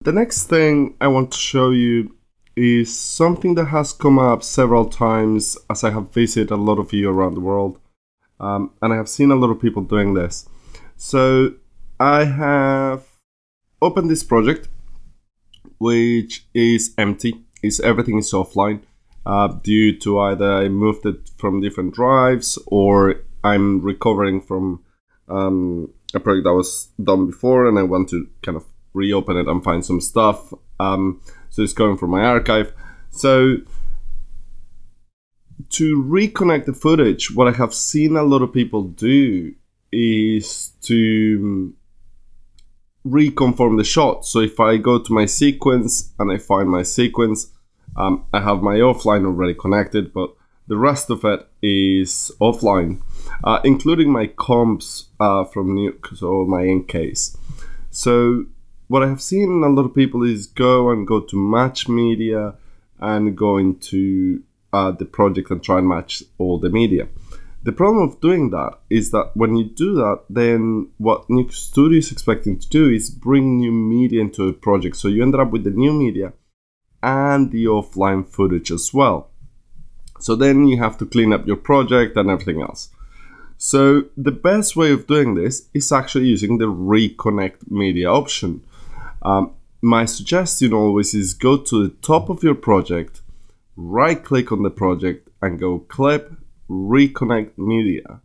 The next thing I want to show you is something that has come up several times as I have visited a lot of you around the world. And I have seen a lot of people doing this. So I have opened this project, which is empty. Everything is offline due to either I moved it from different drives or I'm recovering from a project that was done before and I want to kind of reopen it and find some stuff. So it's going from my archive. So to reconnect the footage, what I have seen a lot of people do is to reconfirm the shot. So if I go to my sequence and I find my sequence, I have my offline already connected, but the rest of it is offline, including my comps from Nuke, so my NKs. So what I have seen a lot of people is go to match media and go into the project and try and match all the media. The problem of doing that is that when you do that, then what Nuke Studio is expecting to do is bring new media into a project. So you end up with the new media and the offline footage as well. So then you have to clean up your project and everything else. So the best way of doing this is actually using the Reconnect media option. My suggestion always is go to the top of your project, right click on the project and go clip Reconnect media.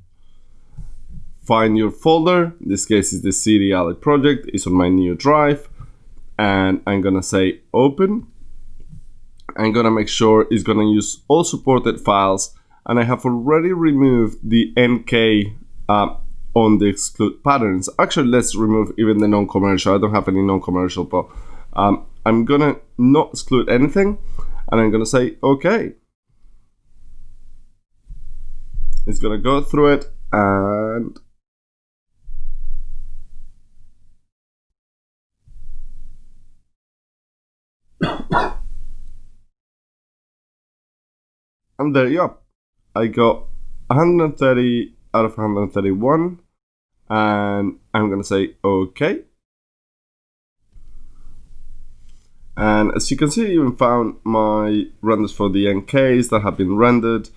Find your folder, in this case is the CD Alley project, it's on my new drive, and I'm gonna say open. I'm gonna make sure it's gonna use all supported files, and I have already removed the NK on the exclude patterns. Actually, let's remove even the non-commercial. I don't have any non-commercial, but I'm gonna not exclude anything, and I'm gonna say okay. It's gonna go through it and and there you are. I got 130 out of 131 and I'm gonna say okay. And as you can see, you found my renders for the NKs that have been rendered.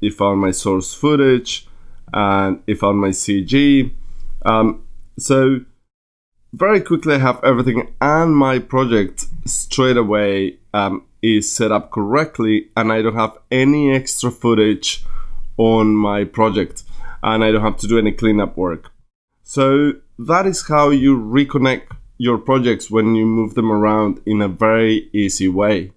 It found my source footage and it found my CG. So very quickly I have everything, and my project straight away is set up correctly, and I don't have any extra footage on my project, and I don't have to do any cleanup work. So that is how you reconnect your projects when you move them around in a very easy way.